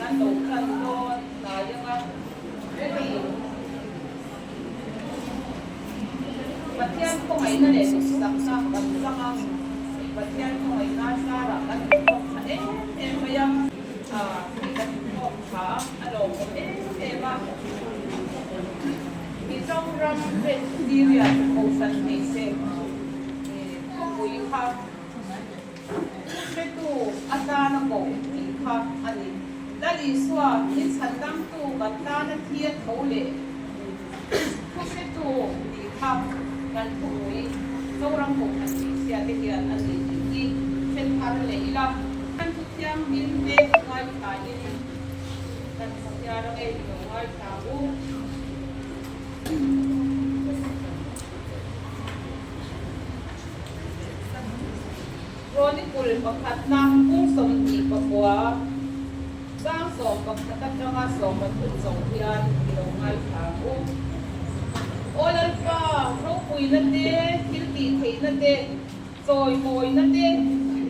kan do kan do na yanga ready Batian ko ay na le sak sak kan saka Batian ko ay na sara kan ko sa bayang kan ko ha ano ba itong ram Estheri Kohhran Nite kuy ha Setu atana ko ikha ani dali swa in sandam tu batana thia thole Setu ikha kan kuy saurang ko ani sia te hian ani ki chen thar le ila kan tu tiang min te ngai ta ni kan sia ra e ngai ta u Chronicle pakhat na kung som ni pakwa sang som pakhat nga som patut som hian ilongai thamu olal pa ro pui na te kilti thei na te choi moi na te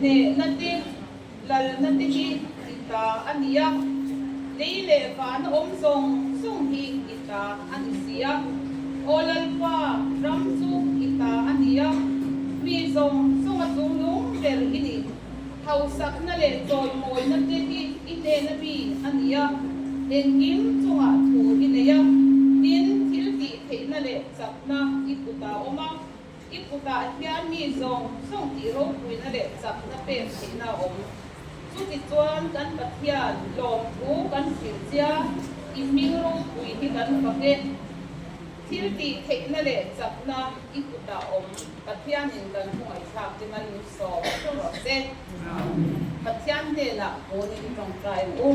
ne na te lal na te hi ita ania leile fa na om song sung hi ita anisia olal pa ram chu ita ania mi song sung atung lung der ini hausak na le choi moi na te hi ite na bi ania engim chunga thu ineya tin thilti theina le chapna ikuta oma ikuta hian mi song sung ti ro pui na le chapna pe theina om chu ti chuan kan pathian lom thu kan silchia iming ro pui hi kan paket thilti theina le chapna ikuta om pathian in kan huai thak ti man lu so ro se pathian de la oni trong trai u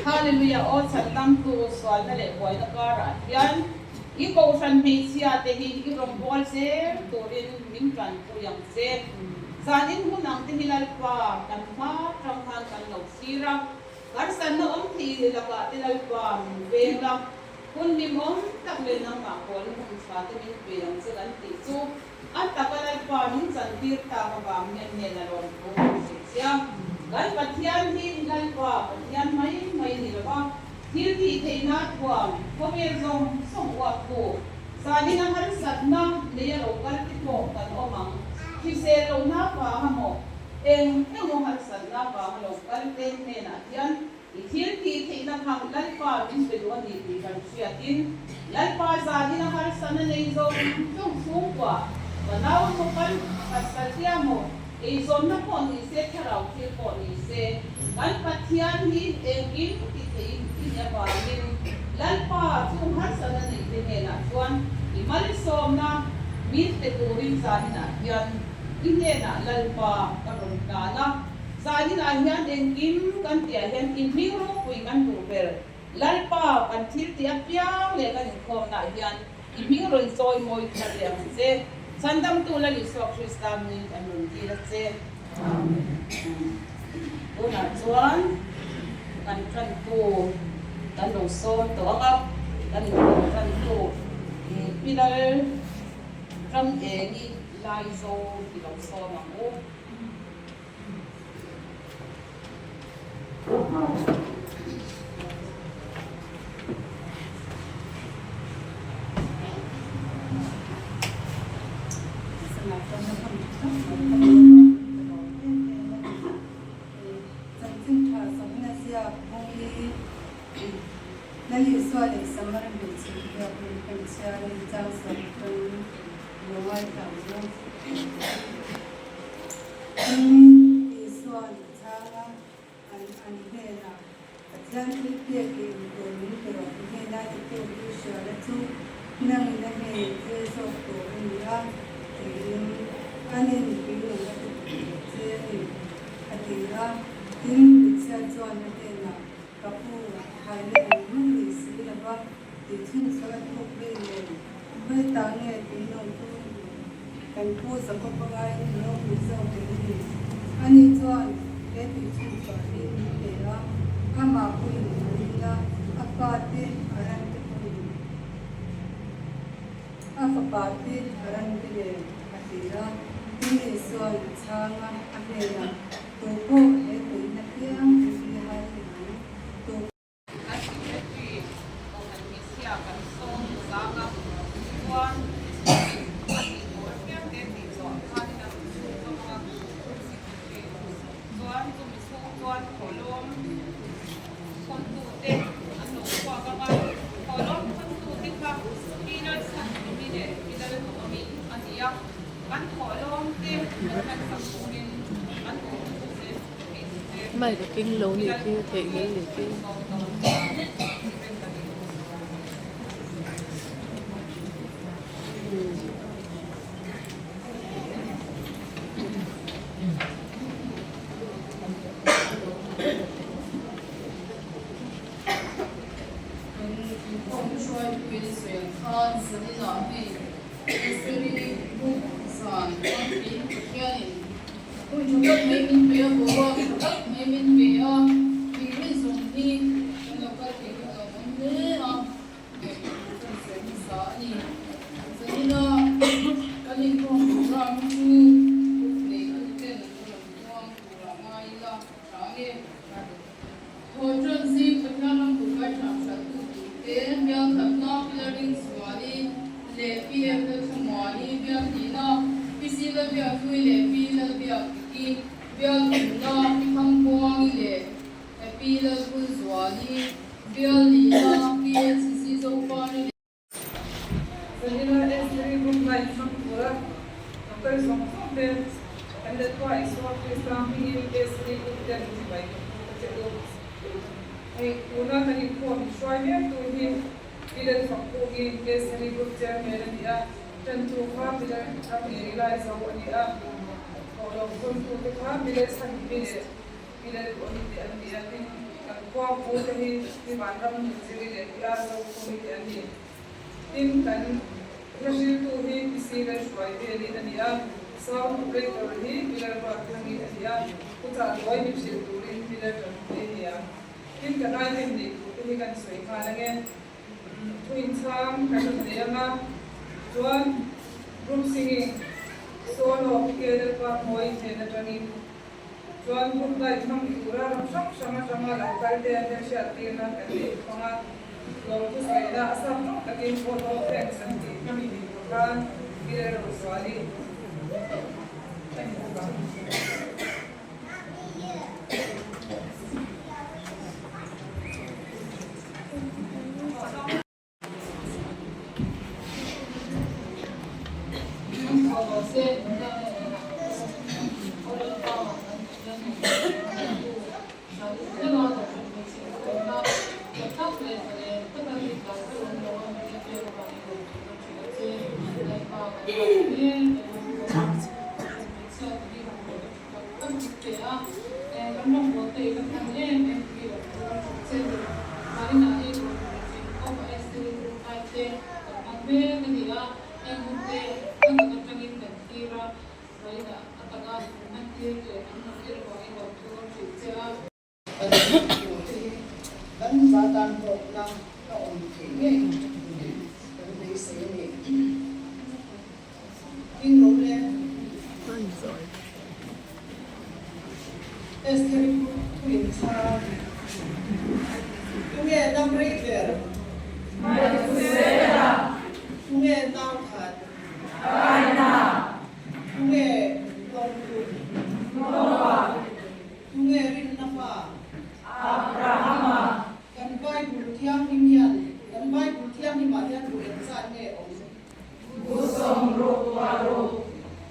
Hallelujah o chandam tu swal na le boy na kara hian I Kohhran Hmeichhia te hi I rom bol se turin min tran pu yang se zanin hunang te hilal pa kan ma trong han kan lo sira kar san no om thi la ka te lal pa vela kun nim om tak le na ma kol hun sa te min pe yang se kan ti chu at takalal pa min san tir ta ka ba men ne la ron ko sia kan pathian hi lal pa pathian mai ni la ba Hilti theina kwam kobe zong song wa ko sani na har satna le ya lokal ti ko kan omang ki se lo na pa hamo eng mo har satna pa lokal te ne na yan I hilti theina kham lal pa min pe do ni ti kan sia tin lal pa sani na har sana le zong song song kwa banaw mo kan pasatia mo e zon na ko ni se tharau ki ko ni se kan pathian hi engin ti thei ya ba min lal pa chung har sana nei te ne na chuan I mal som na min te turin zani na hian I ne na lal pa ka ron ka na zani na hian engim kan tia hian in mi ro pui kan tu ber lal pa kan thil ti apiang le kan Inkhawmna hian I mi ro choi moi thar le se sandam tu la li sok Kristam ni kan ron ti la se amen ona chuan kan tran tu kan lo so to anga kan tran tu pilal ram e ni lai zo ki lo so na mo Nali swali samaran bichi ya pensiari jang sampan lowai tamu ini swali cara an hena ajan kriya ke doni pero hena itu swali tu nang nang ke so to ya anen bilu je adira tin bicha juan hena kapu haile muni silaba tin sala to be me tange tino tu kan pu sakopai no biso be ani juan ke tin pa ni la ama pu ni la apate arante pu apate arante atira tin so changa apela to ko he tu na piang chuan kholom kon tu te anu kwa ka ka kholom kon tu te kha pinal san mi ne pinal tu mi ania kan kholom te kan sakunin an tu se Mai cái kinh lâu này kia thể nghĩ này kia Estheri san kun chukat mai min pe bo chukat mai min pe a ki ri zong ni na ka ke ka mon ne a se sa ni se ni na kali ko ram chu ne ka te na ko ra mai la ra ge ho chon si patna nam ku ka tham sa tu te ya khatna pilaring swali le pi em da thmani bia ni na pisi la bia thui le pi la bia ki bia na kham puang le pi la bu zwali bia li na pi si zo pa ni Selina Estheri group life from Pura. After some time, and that's why I saw this family Estheri group then by I Puna and inform Shwaya to him. Either from Kogi, Estheri group chairman and the then to family and realize how the all of them to the family and visit. Either only the thing and walk over him, the Mandam, the class of committee and him. Tim kan Rashid tu hi kisi la shwai de ni ania sound break or hi bila ba thangi ania uta loi ni shil tu rin bila tan de ya tim kan ai tim ni tu hi kan soi kha la nge twin sam kan de ma chuan group singing solo together pa moi ne na tani chuan group lai tham ura ram sak sama la kal de ane sha ti na kan de khanga Lalu saya dah asal lagi foto friends nanti kami di Kohhran bila Roswali. Estheri twin sa tunge dam river tunge dam khat tunge longku tunge rin nafa kan bai bul thiam himyan kan bai bul thiam hi ma hian bu en sa ne om busong ro wa ro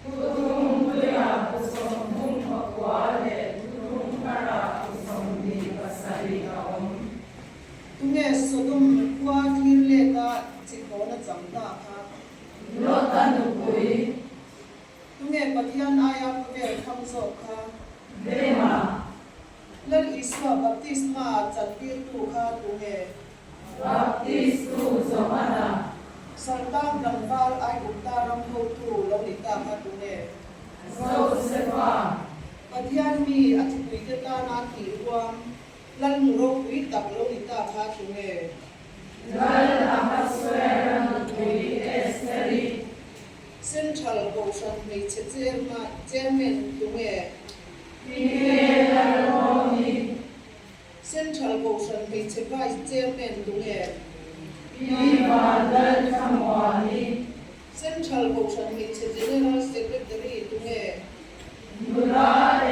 kutung puya busong hung kwa le tunge sodom kwa thirle ka chikona chamta kha lota nupui tunge pathian aya ve khamzo kha dema lal iswa baptisma chanpir tu kha tunge baptist tu zomana sartam rangwal ai ukta ram ho tu lolita kha tunge so sepa pathian mi achipui te ta na ki ruam lal muro ui tak lo ita kha tunge lal ahasweran ui Estheri central Kohhran Hmeichhia chairman tunge central Kohhran Hmeichhia vice chairman tunge central Kohhran Hmeichhia general secretary tunge Nura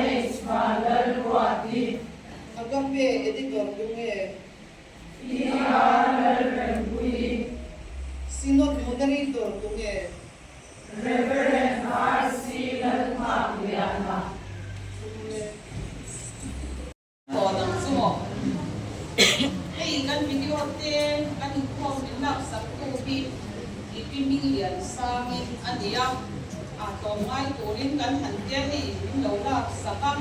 Esmalal Wati pe editor dunge Sinod moderator dunge Reverend R.C. Hmeichhia. Nang sumo. Hey, kan video te kan Inkhawmna sa tubi ipimilian sa amin aniya ato ngay turin kan hantian ni lawla sa ka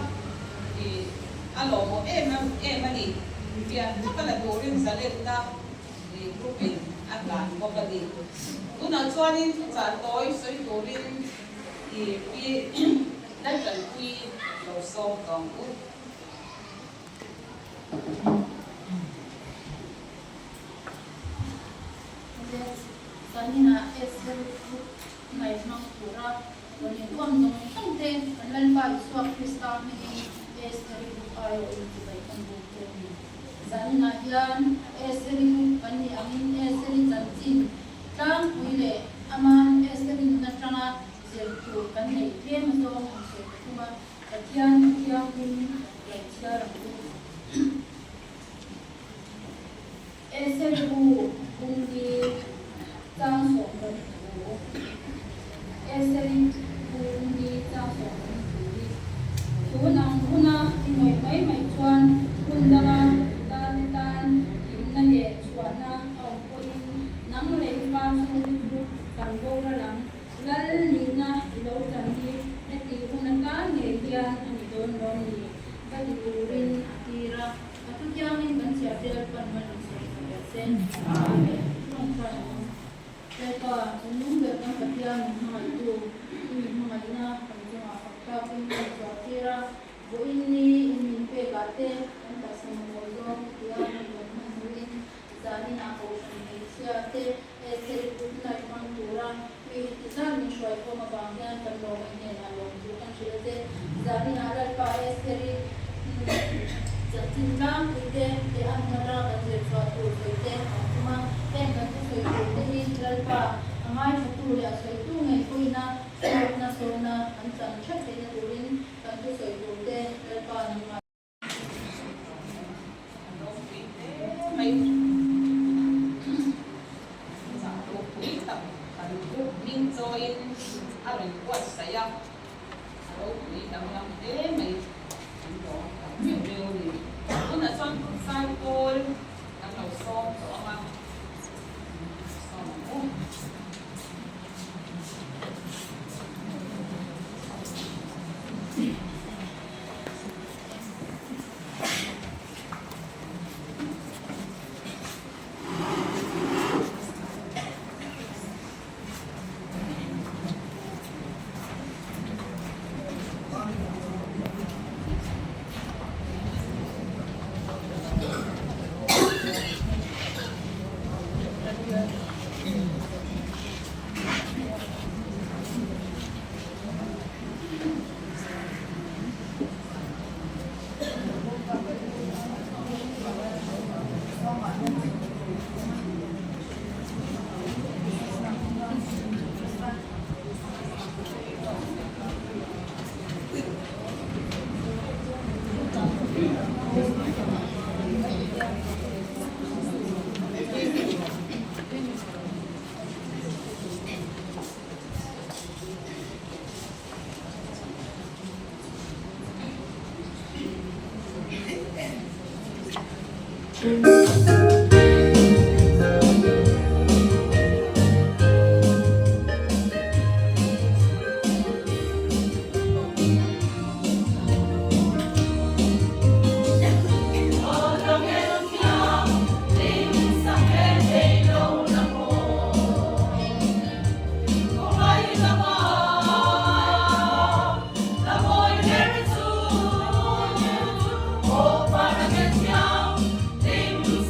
alo mo mani biya nakala turin sa lenta grupin akan mo kali una chuanin sa toy soy turin lakan kui lo so tong Kanina Estheri ngai hmangpura wani tuam dong tangte anlan pa suak krista mi Estheri ayo inti bai kanbute ni zanina hian Estheri ani angin Estheri chanchin tang puile aman Estheri na tanga zeltu kan nei them so se kuma katian kiam min kachia ru Estheri bungi Trang sổ gần phố Estheri bungi trang sổ gần phố nang huna inoi mai mai chuan hundanga tan imna ye chuana au poin nang le pa su kan bo ra lang lal ni na lo tan ni neti huna ka nge hian ani don ron ni ka di turin atira atu kyang in ban sia del pan man sen amen Kaya nung berkang katian itu hmaighna panjang fakta pun suatira bo ini pe gate anta samozo dia menguin zani na Hmeichhia te Estheri putna hmangtura pi zani shoi ko mabangyan kan lo ne na lo ju kan chilate zani na pa Estheri Jatinga ite te anara kan je suatu ite kuma ten kan tu ite hi lalpa amai satu ya satu ngai koina sona antan chat te turin kan tu ite lalpa nama may sa to kita kan min join aron kuat saya aro kita lang may Una son cycle ang song to ang song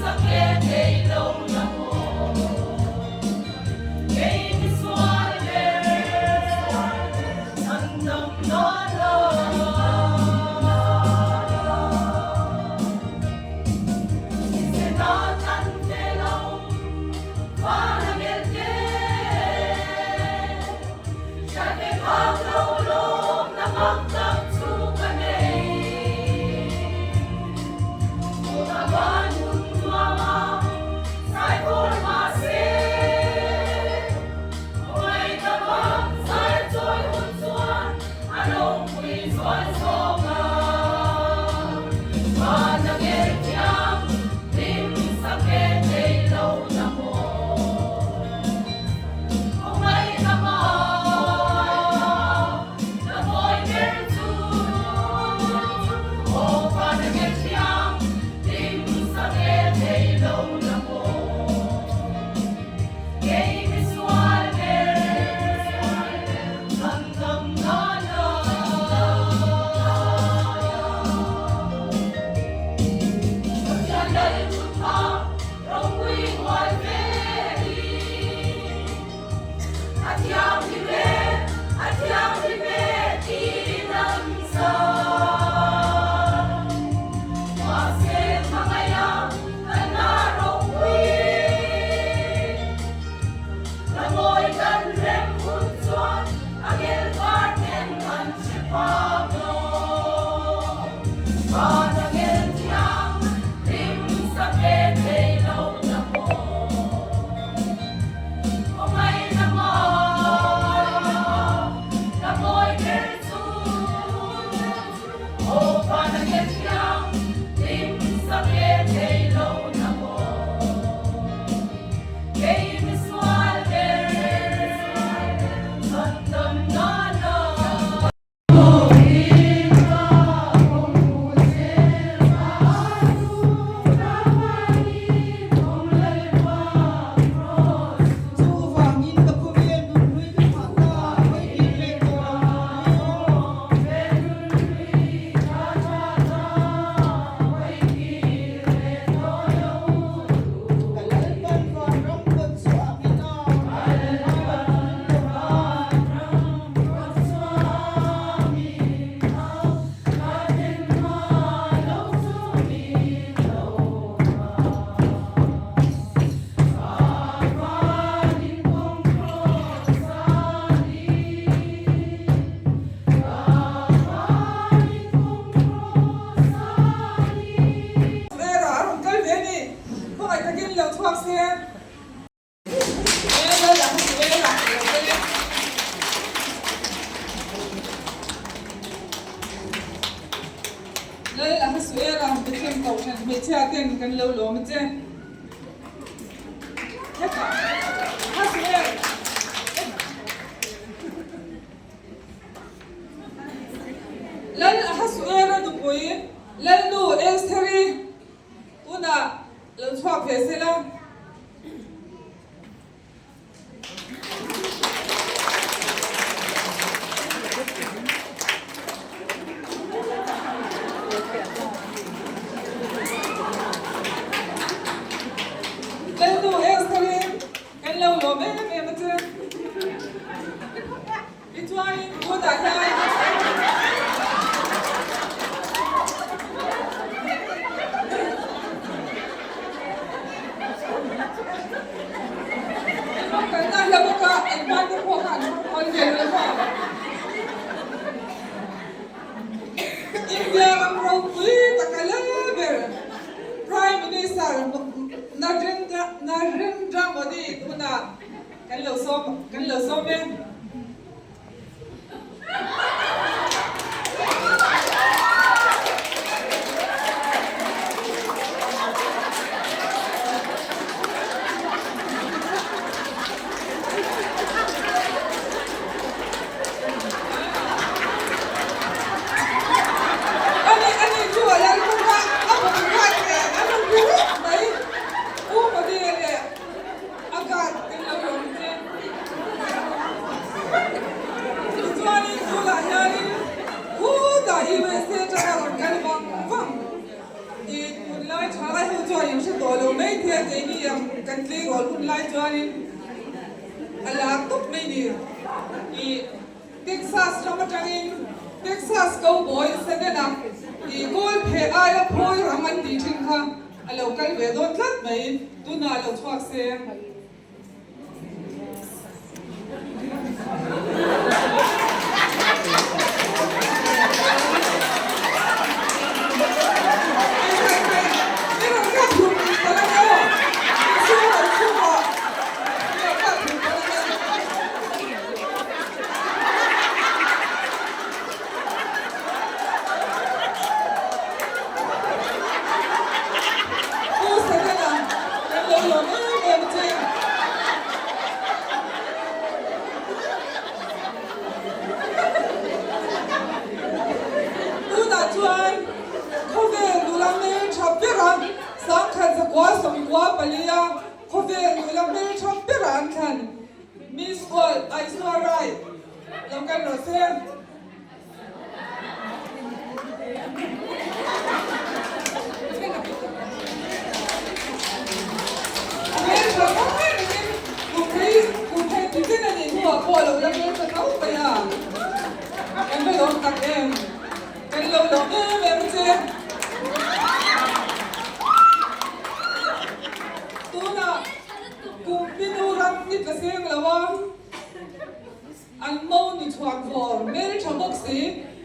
Sa lấy là hết suy ra một cái cầu chân mấy chia tiền cần lâu lắm chứ hết cả hết suy lấy là hết suy ra được bụi lấy đủ Estheri tu na lấy choạc về xe la lấy đủ Estheri cái lâu lắm em mà chưa đi chơi tu na cái India Ramropi Takalaber Prime Minister Narendra Modi kuna kan lo som men Texas ramatangin Texas cowboy sanena I gol phe aya phoi raman ti thin kha alo kal ve don tlat mai tu na lo chhuak se Miss World, I saw right. Long can no say.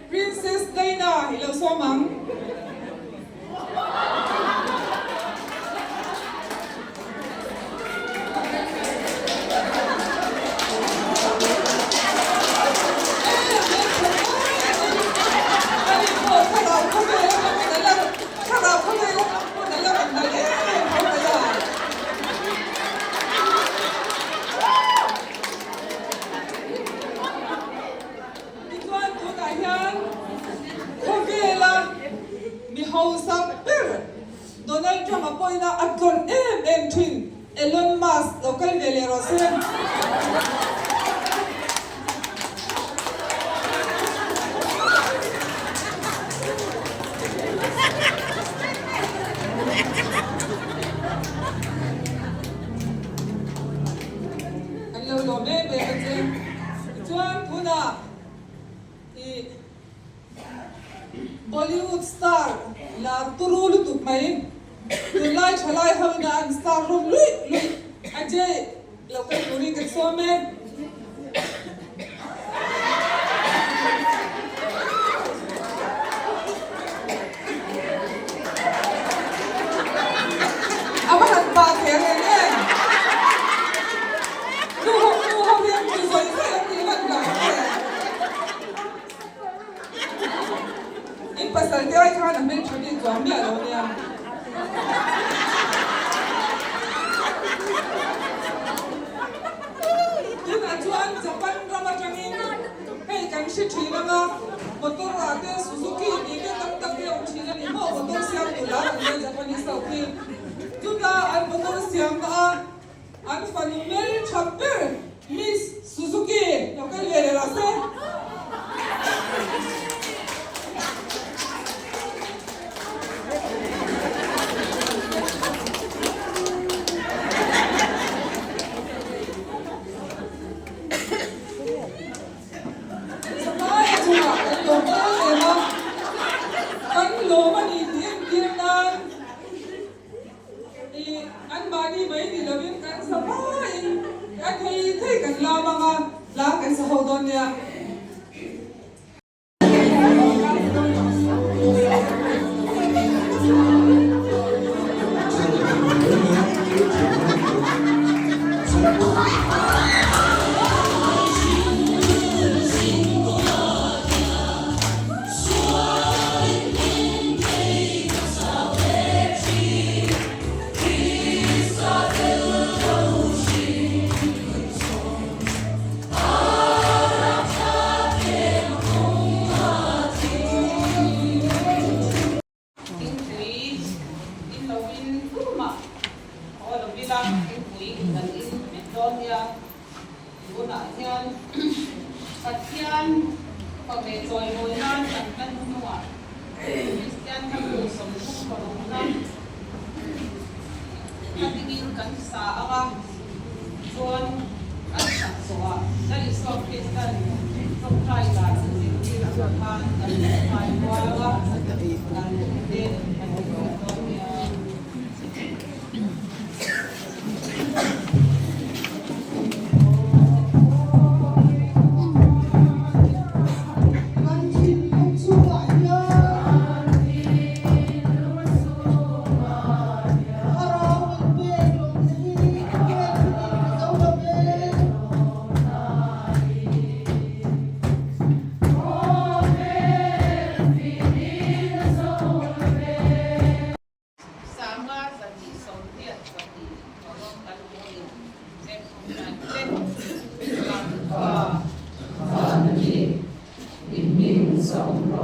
Princess Diana, hello so mang. Donald Trump appoint na atlon twin Elon Musk local velero sen Hello lo me be chuan puna Bollywood star la turulu tuk mai tunlai chalai hona an star rom lui ajay local turi ke some aba han ba the ne tu ho bien tu soi se ni ban ga in pasal dia khan an men thadi chuan me lo nia tin a chuan Japan rama tangin hei kan shi thina nga motor ate Suzuki ni ke tak tak ke thina ni mo motor siam tu la an Japanese tau ki tuta an motor siam ka an fanumel chapter Miss Suzuki local le la se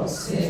Rose